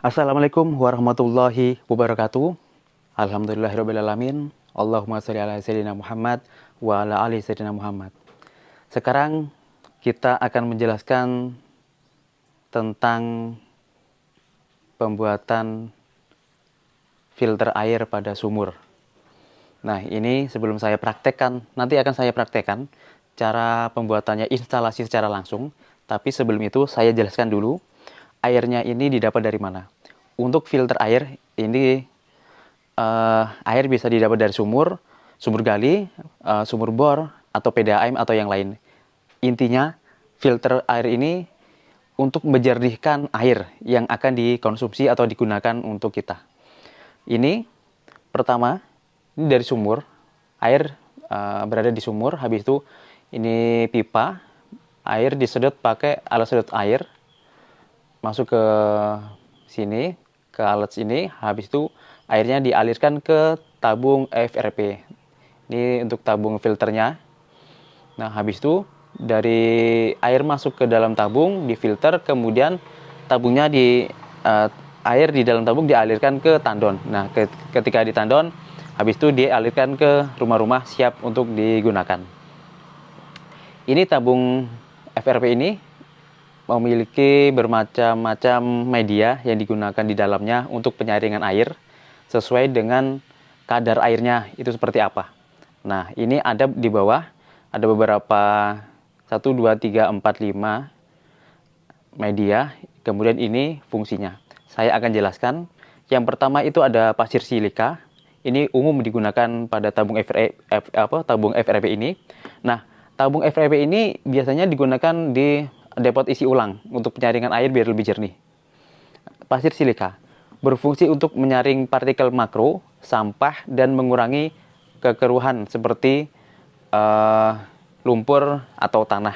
Assalamualaikum warahmatullahi wabarakatuh. Alhamdulillahirrabbilalamin. Allahumma sholli ala sayyidina Muhammad wa ala ali sayyidina Muhammad. Sekarang kita akan menjelaskan tentang pembuatan filter air pada sumur. Nah, ini sebelum saya praktekkan, nanti akan saya praktekkan cara pembuatannya instalasi secara langsung. Tapi sebelum itu saya jelaskan dulu airnya ini didapat dari mana. Untuk filter air ini air bisa didapat dari sumur, sumur gali, sumur bor, atau PDAM atau yang lain. Intinya filter air ini untuk menjernihkan air yang akan dikonsumsi atau digunakan untuk kita. Ini pertama, ini dari sumur, air berada di sumur, habis itu ini pipa, air disedot pakai alat sedot air, masuk ke sini, ke alat sini, habis itu airnya dialirkan ke tabung FRP. Ini untuk tabung filternya. Nah, habis itu dari air masuk ke dalam tabung, difilter, kemudian tabungnya air di dalam tabung dialirkan ke tandon. Nah, ketika di tandon, habis itu dialirkan ke rumah-rumah siap untuk digunakan. Ini tabung FRP ini memiliki bermacam-macam media yang digunakan di dalamnya untuk penyaringan air sesuai dengan kadar airnya itu seperti apa. Nah, ini ada di bawah, ada beberapa 1, 2, 3, 4, 5 media, kemudian ini fungsinya. Saya akan jelaskan. Yang pertama itu ada pasir silika. Ini umum digunakan pada tabung FRP ini. Nah, tabung FRP ini biasanya digunakan di depot isi ulang untuk penyaringan air biar lebih jernih. Pasir silika berfungsi untuk menyaring partikel makro, sampah, dan mengurangi kekeruhan seperti lumpur atau tanah.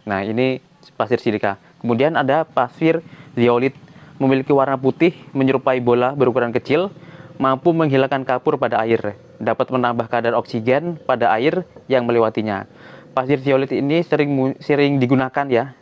Nah, ini pasir silika. Kemudian ada pasir zeolit, memiliki warna putih menyerupai bola berukuran kecil, mampu menghilangkan kapur pada air, dapat menambah kadar oksigen pada air yang melewatinya. Pasir zeolit ini sering digunakan ya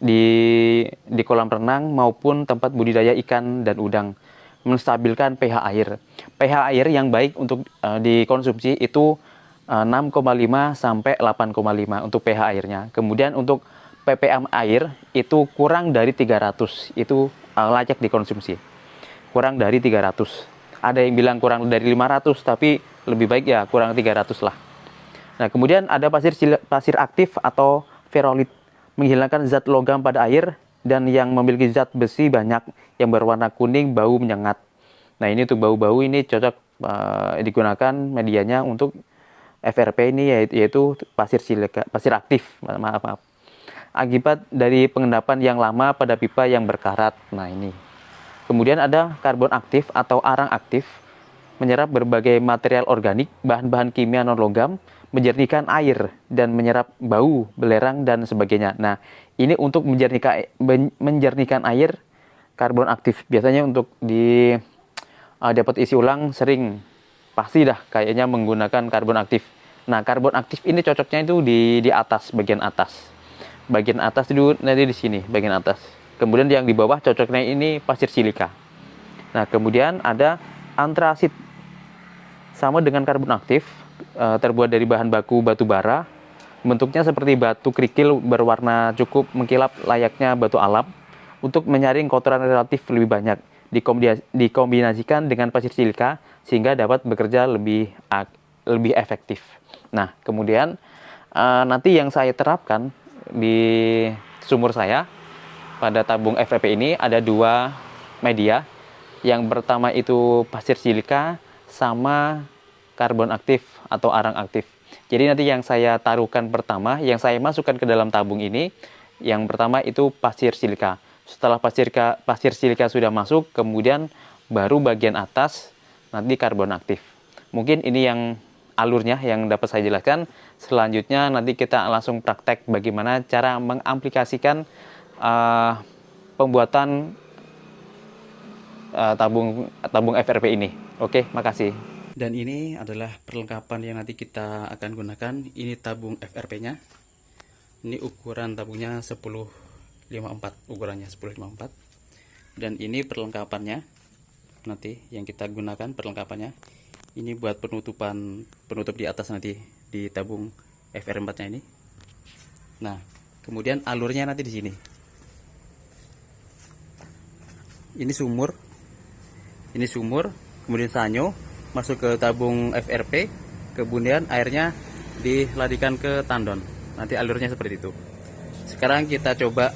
di kolam renang maupun tempat budidaya ikan dan udang, menstabilkan pH air. pH air yang baik untuk dikonsumsi itu 6,5 sampai 8,5 untuk pH airnya. Kemudian untuk ppm air itu kurang dari 300, itu layak dikonsumsi. Kurang dari 300. Ada yang bilang kurang dari 500, tapi lebih baik ya kurang 300 lah. Nah, kemudian ada pasir aktif atau ferolit, menghilangkan zat logam pada air dan yang memiliki zat besi banyak yang berwarna kuning, bau menyengat. Nah, ini untuk bau-bau ini cocok digunakan medianya untuk FRP ini yaitu pasir silika, pasir aktif, maaf. Akibat dari pengendapan yang lama pada pipa yang berkarat. Nah, ini. Kemudian ada karbon aktif atau arang aktif, menyerap berbagai material organik, bahan-bahan kimia non-logam, menjernihkan air, dan menyerap bau, belerang, dan sebagainya. Nah, ini untuk menjernihkan air, karbon aktif. Biasanya untuk di dapat isi ulang sering, pasti dah kayaknya menggunakan karbon aktif. Nah, karbon aktif ini cocoknya itu di atas, bagian atas. Bagian atas itu nanti di sini, bagian atas. Kemudian yang di bawah cocoknya ini pasir silika. Nah, kemudian ada antrasit, sama dengan karbon aktif, terbuat dari bahan baku batu bara. Bentuknya seperti batu kerikil berwarna cukup mengkilap layaknya batu alam. Untuk menyaring kotoran relatif lebih banyak, dikombinasikan dengan pasir silika sehingga dapat bekerja lebih efektif. Nah, kemudian nanti yang saya terapkan di sumur saya pada tabung FRP ini ada 2 media. Yang pertama itu pasir silika sama karbon aktif atau arang aktif. Jadi nanti yang saya taruhkan pertama, yang saya masukkan ke dalam tabung ini, yang pertama itu pasir silika. Setelah pasir silika sudah masuk, kemudian baru bagian atas nanti karbon aktif. Mungkin ini yang alurnya yang dapat saya jelaskan. Selanjutnya nanti kita langsung praktek bagaimana cara mengaplikasikan pembuatan tabung FRP ini. Oke, makasih. Dan ini adalah perlengkapan yang nanti kita akan gunakan. Ini tabung FRP-nya. Ini ukuran tabungnya 1054, ukurannya 1054. Dan ini perlengkapannya, nanti yang kita gunakan perlengkapannya. Ini buat penutup di atas nanti di tabung FR4 nya ini. Nah, kemudian alurnya nanti di sini. Ini sumur, kemudian sanyo masuk ke tabung FRP, kemudian airnya dilarikan ke tandon. Nanti alurnya seperti itu. Sekarang kita coba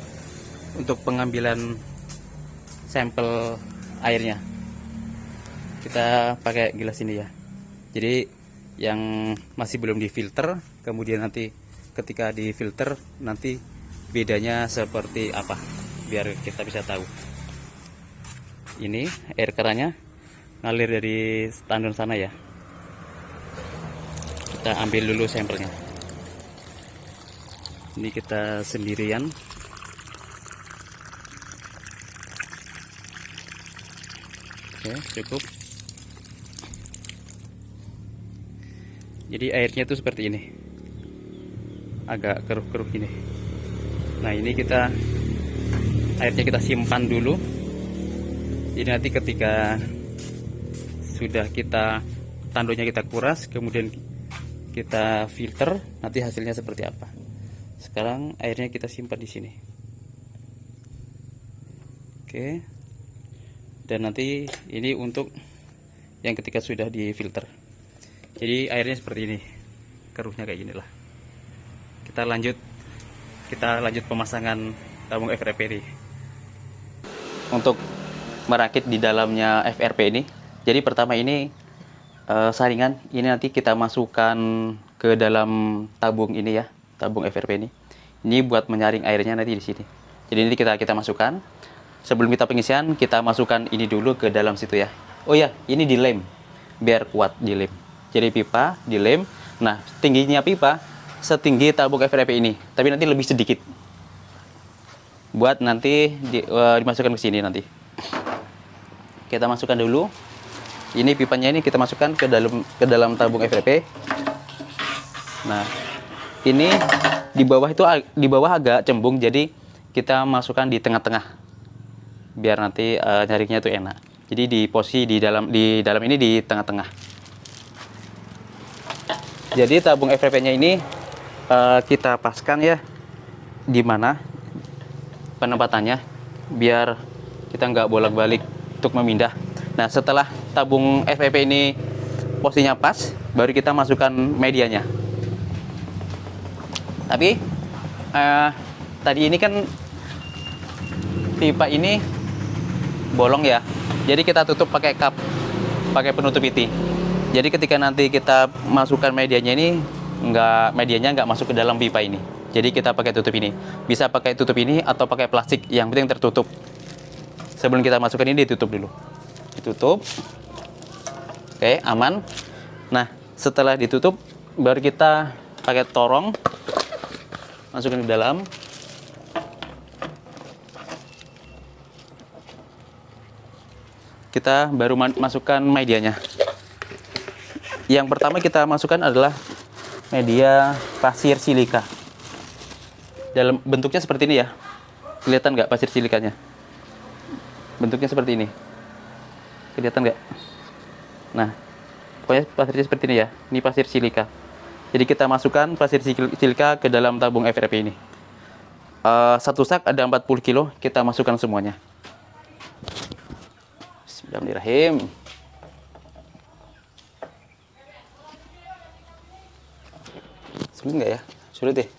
untuk pengambilan sampel airnya. Kita pakai gelas ini ya. Jadi yang masih belum difilter, kemudian nanti ketika difilter nanti bedanya seperti apa, biar kita bisa tahu. Ini air kerannya ngalir dari tandon sana ya. Kita ambil dulu sampelnya. Ini kita sendirian. Oke, cukup. Jadi airnya tuh seperti ini, agak keruh-keruh gini. Nah, ini airnya kita simpan dulu. Jadi nanti ketika sudah tandonnya kita kuras, kemudian kita filter, nanti hasilnya seperti apa. Sekarang airnya kita simpan di sini. Oke. Dan nanti ini untuk yang ketika sudah difilter. Jadi airnya seperti ini, keruhnya kayak gini lah. Kita lanjut pemasangan tabung FRP ini. Untuk merakit di dalamnya FRP ini, jadi pertama ini saringan ini nanti kita masukkan ke dalam tabung ini ya, tabung FRP ini. Ini buat menyaring airnya nanti di sini. Jadi ini kita masukkan. Sebelum kita pengisian, kita masukkan ini dulu ke dalam situ ya. Oh ya, ini dilem biar kuat, dilem. Jadi pipa dilem. Nah, tingginya pipa setinggi tabung FRP ini, tapi nanti lebih sedikit. Buat nanti dimasukkan ke sini nanti. Kita masukkan dulu. Ini pipanya ini kita masukkan ke dalam tabung FRP. Nah, ini di bawah agak cembung, jadi kita masukkan di tengah-tengah. Biar nanti nyaringnya tuh enak. Jadi di posisi di dalam ini di tengah-tengah. Jadi tabung FRP-nya ini kita paskan ya di mana penempatannya, biar kita nggak bolak-balik untuk memindah. Nah, setelah tabung FRP ini posisinya pas, baru kita masukkan medianya. Tapi tadi ini kan pipa ini bolong ya, jadi kita tutup pakai cup, pakai penutup piti. Jadi ketika nanti kita masukkan medianya ini, medianya nggak masuk ke dalam pipa ini. Jadi kita pakai tutup ini. Bisa pakai tutup ini atau pakai plastik, yang penting tertutup. Sebelum kita masukkan ini ditutup dulu. Ditutup. Oke, aman. Nah, setelah ditutup, baru kita pakai torong masukkan ke dalam. Kita baru masukkan medianya. Yang pertama kita masukkan adalah media pasir silika. Dalam bentuknya seperti ini ya. Kelihatan nggak pasir silikanya? Bentuknya seperti ini. Kelihatan nggak? Nah, pokoknya pasirnya seperti ini ya. Ini pasir silika. Jadi kita masukkan pasir silika ke dalam tabung FRP ini. Satu sak ada 40 kilo. Kita masukkan semuanya. Bismillahirrahmanirrahim. Sulit nggak ya? Sulit deh.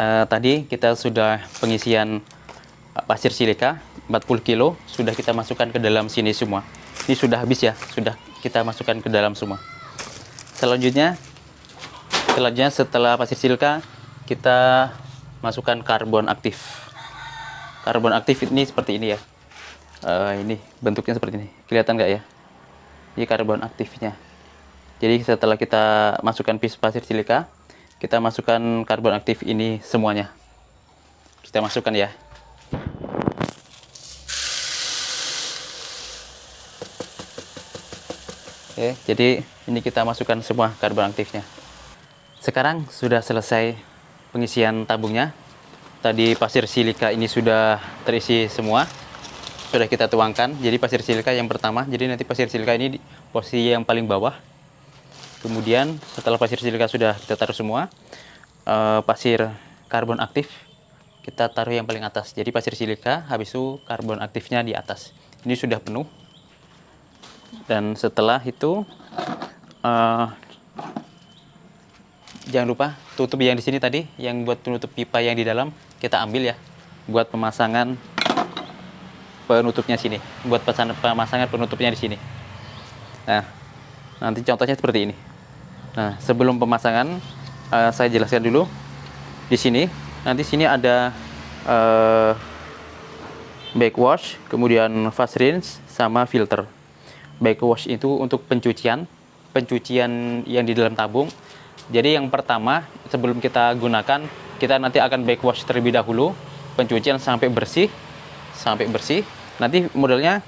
Tadi kita sudah pengisian pasir silika 40 kilo, sudah kita masukkan ke dalam sini semua. Ini sudah habis ya, sudah kita masukkan ke dalam semua. Selanjutnya setelah pasir silika, kita masukkan karbon aktif. Karbon aktif ini seperti ini ya. Ini bentuknya seperti ini. Kelihatan nggak ya? Ini karbon aktifnya. Jadi setelah kita masukkan pasir silika, kita masukkan karbon aktif ini semuanya. Kita masukkan ya. Oke, jadi ini kita masukkan semua karbon aktifnya. Sekarang sudah selesai pengisian tabungnya. Tadi pasir silika ini sudah terisi semua. Sudah kita tuangkan. Jadi pasir silika yang pertama. Jadi nanti pasir silika ini di posisi yang paling bawah. Kemudian setelah pasir silika sudah kita taruh semua, pasir karbon aktif kita taruh yang paling atas. Jadi pasir silika, habis itu karbon aktifnya di atas. Ini sudah penuh. Dan setelah itu jangan lupa tutup yang di sini tadi, yang buat penutup pipa yang di dalam kita ambil ya, buat pemasangan penutupnya sini, buat pemasangan penutupnya di sini. Nah, nanti contohnya seperti ini. Nah, sebelum pemasangan saya jelaskan dulu. Di sini, nanti sini ada backwash, kemudian fast rinse sama filter. Backwash itu untuk pencucian yang di dalam tabung. Jadi yang pertama sebelum kita gunakan, kita nanti akan backwash terlebih dahulu, pencucian sampai bersih. Nanti modelnya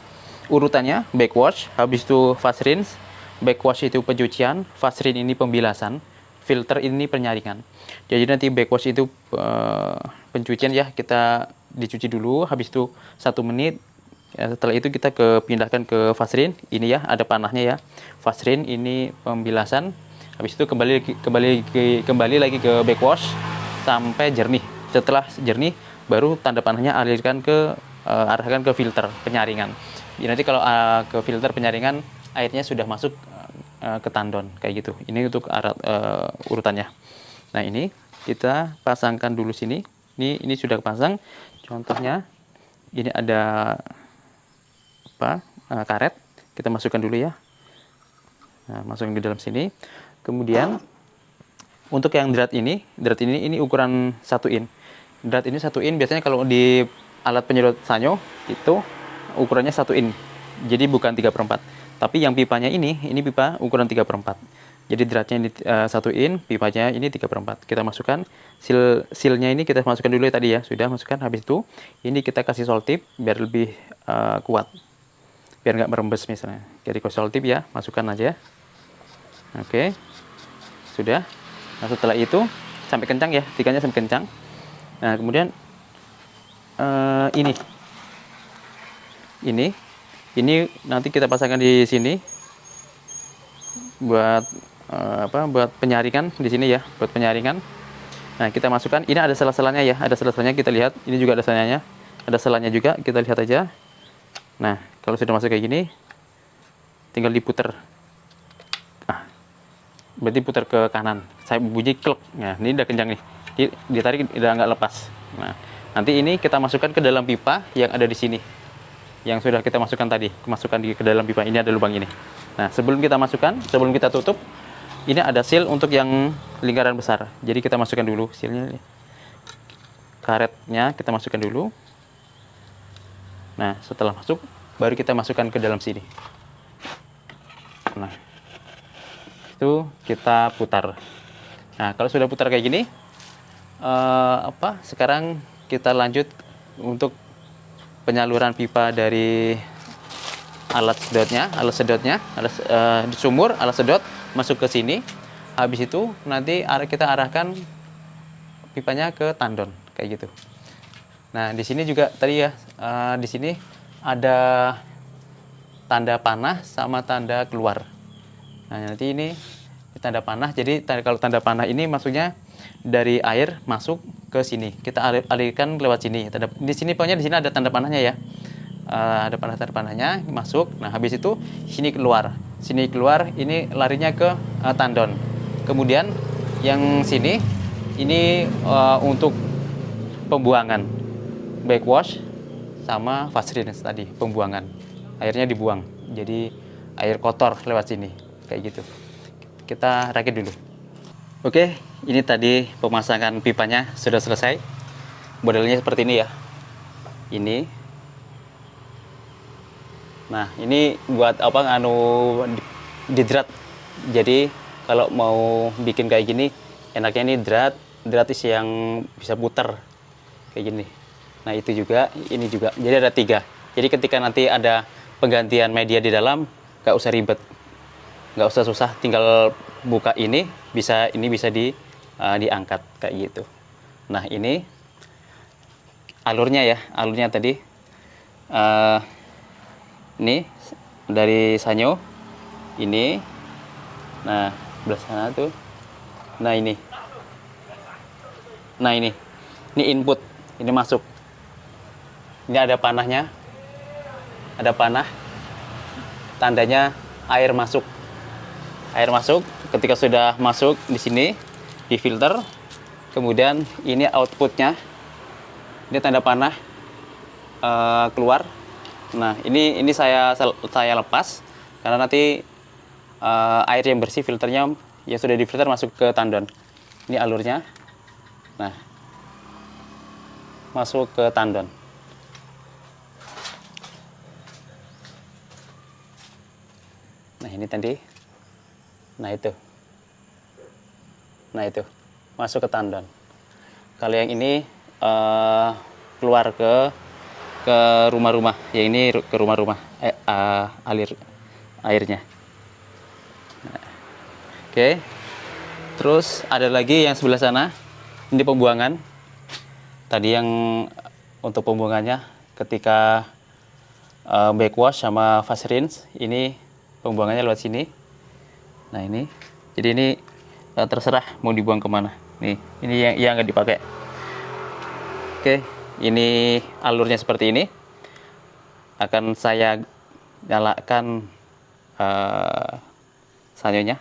urutannya backwash, habis itu fast rinse. Backwash itu pencucian, fast rinse ini pembilasan, filter ini penyaringan. Jadi nanti backwash itu pencucian ya, kita dicuci dulu, habis itu 1 menit. Setelah itu kita pindahkan ke fast rinse. Ini ya, ada panahnya ya. Fast rinse ini pembilasan. Habis itu kembali lagi ke backwash sampai jernih. Setelah jernih, baru tanda panahnya arahkan ke filter penyaringan. Jadi nanti kalau ke filter penyaringan, airnya sudah masuk ke tandon kayak gitu. Ini untuk urutannya. Nah, ini kita pasangkan dulu sini. Ini sudah pasang. Contohnya ini ada karet, kita masukkan dulu ya. Nah, masukin di dalam sini. Kemudian untuk yang drat ini ukuran 1 in. Drat ini 1 in, biasanya kalau di alat penyedot sanyo itu ukurannya 1 in. Jadi bukan 3/4. Tapi yang pipanya ini pipa ukuran 3/4. Jadi dratnya ini 1 in, pipanya ini 3/4. Kita masukkan sealnya ini kita masukkan dulu ya tadi ya. Sudah masukkan, habis itu ini kita kasih soltip biar lebih kuat. Biar nggak merembes misalnya. Jadi soltip ya, masukkan aja. Oke. Sudah. Nah, setelah itu sampai kencang ya, tikanya sampai kencang. Nah, kemudian ini nanti kita pasangkan di sini buat buat penyaringan di sini ya, buat penyaringan. Nah, kita masukkan, ini ada sela-selanya ya, ada sela-selanya, kita lihat. Ini juga ada selanya. Ada selanya juga, kita lihat aja. Nah, kalau sudah masuk kayak gini, tinggal diputer. Berarti putar ke kanan. Saya bunyi klek. Nah, ini udah kencang nih. Ditarik udah nggak lepas. Nah, nanti ini kita masukkan ke dalam pipa yang ada di sini. Yang sudah kita masukkan tadi. Masukkan ke dalam pipa. Ini ada lubang ini. Nah, sebelum kita masukkan, sebelum kita tutup, ini ada seal untuk yang lingkaran besar. Jadi kita masukkan dulu sealnya. Karetnya kita masukkan dulu. Nah, setelah masuk, baru kita masukkan ke dalam sini. Nah, itu kita putar. Nah, kalau sudah putar kayak gini, sekarang kita lanjut untuk penyaluran pipa dari alat sedotnya, di sumur, alat sedot masuk ke sini. Habis itu nanti kita arahkan pipanya ke tandon kayak gitu. Nah, di sini juga tadi ya, di sini ada tanda panah sama tanda keluar. Nah, nanti ini tanda panah. Jadi kalau tanda panah ini maksudnya dari air masuk ke sini. Kita alirkan lewat sini. Di sini pokoknya di sini ada tanda panahnya ya. Ada tanda panahnya masuk. Nah, habis itu sini keluar. Sini keluar, ini larinya ke tandon. Kemudian yang sini ini untuk pembuangan. Backwash sama fast rinse tadi, pembuangan. Airnya dibuang. Jadi air kotor lewat sini. Kayak gitu. Kita rakit dulu. Oke, ini tadi pemasangan pipanya sudah selesai. Modelnya seperti ini ya. Ini. Nah, ini buat di drat. Jadi kalau mau bikin kayak gini, enaknya ini drat yang bisa putar kayak gini. Nah, itu juga, ini juga. Jadi ada 3. Jadi ketika nanti ada penggantian media di dalam, nggak usah ribet. nggak usah susah, tinggal buka ini bisa diangkat kayak gitu. Nah ini alurnya ya, alurnya tadi ini dari sanyo ini, nah belah sana tuh, nah ini input, ini masuk, ini ada panahnya, ada panah tandanya air masuk. Ketika sudah masuk di sini di filter, kemudian ini outputnya, ini tanda panah keluar. Nah ini saya lepas karena nanti air yang bersih, filternya yang sudah difilter masuk ke tandon. Ini alurnya, nah masuk ke tandon. Nah ini tadi, nah itu masuk ke tandon. Kalau yang ini keluar ke rumah-rumah, yang ini ke rumah-rumah, alir airnya. Nah, oke. Terus ada lagi yang sebelah sana, ini pembuangan. Tadi yang untuk pembuangannya ketika backwash sama fast rinse, ini pembuangannya lewat sini. Nah ini, jadi ini terserah mau dibuang kemana. Nih, ini yang nggak dipakai. Oke, ini alurnya seperti ini. Akan saya nyalakan sanyonya.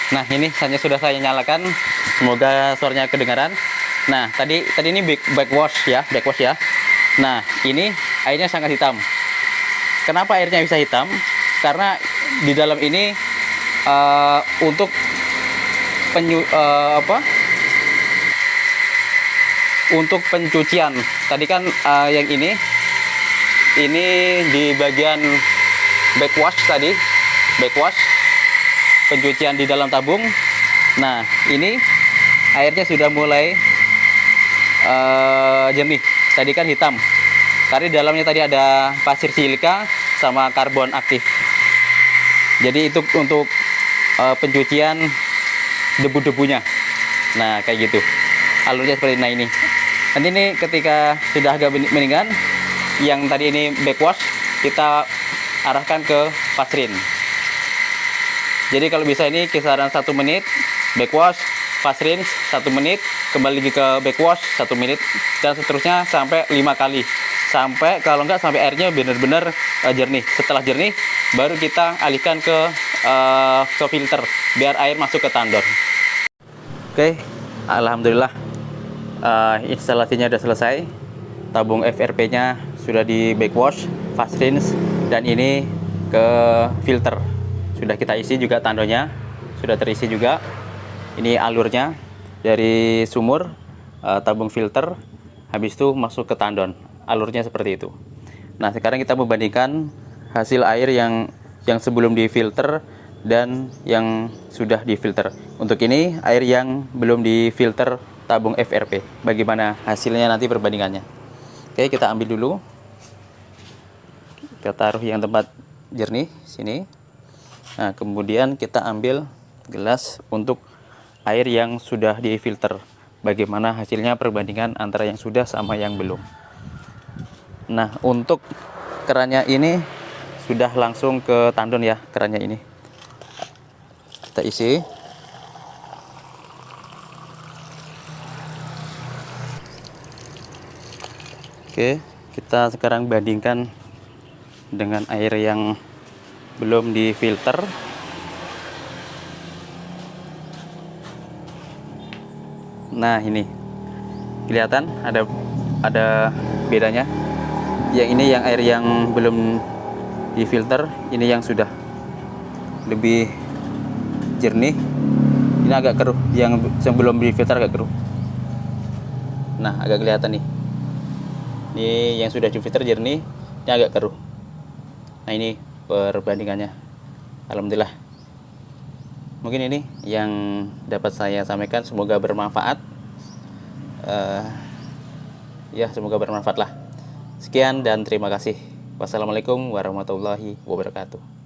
Nah ini sanyo sudah saya nyalakan. Semoga suaranya kedengaran. Nah tadi ini backwash ya. Nah ini airnya sangat hitam. Kenapa airnya bisa hitam? Karena di dalam ini untuk untuk pencucian. Tadi kan yang ini di bagian backwash tadi, pencucian di dalam tabung. Nah ini airnya sudah mulai jernih. Tadi kan hitam karena di dalamnya tadi ada pasir silika sama karbon aktif. Jadi itu untuk pencucian debu-debunya. Nah kayak gitu alurnya seperti ini. Nanti ini ketika sudah agak mendingan, yang tadi ini backwash kita arahkan ke fast rinse. Jadi kalau bisa ini kisaran 1 menit backwash, fast rinse 1 menit, kembali lagi ke backwash 1 menit, dan seterusnya sampai 5 kali. Sampai kalau enggak sampai airnya benar-benar jernih. Setelah jernih baru kita alihkan ke filter biar air masuk ke tandon. Oke, alhamdulillah instalasinya sudah selesai. Tabung FRP-nya sudah di backwash, fast rinse, dan ini ke filter. Sudah kita isi juga tandonnya, sudah terisi juga. Ini alurnya dari sumur, tabung filter, habis itu masuk ke tandon. Alurnya seperti itu. Nah sekarang kita membandingkan hasil air yang sebelum difilter dan yang sudah difilter. Untuk ini air yang belum difilter tabung FRP. Bagaimana hasilnya nanti perbandingannya. Oke, kita ambil dulu. Kita taruh yang tempat jernih sini. Nah, kemudian kita ambil gelas untuk air yang sudah difilter. Bagaimana hasilnya perbandingan antara yang sudah sama yang belum. Nah, untuk kerannya ini sudah langsung ke tandon ya, kerannya ini. Kita isi. Oke, kita sekarang bandingkan dengan air yang belum difilter. Nah, ini kelihatan ada bedanya. Yang ini yang air yang belum difilter, ini yang sudah lebih jernih. Ini agak keruh, yang belum difilter agak keruh. Nah, agak kelihatan nih. Ini yang sudah difilter jernih, ini agak keruh. Nah, ini perbandingannya. Alhamdulillah. Mungkin ini yang dapat saya sampaikan, semoga bermanfaat. Ya, semoga bermanfaat lah. Sekian dan terima kasih. Wassalamualaikum warahmatullahi wabarakatuh.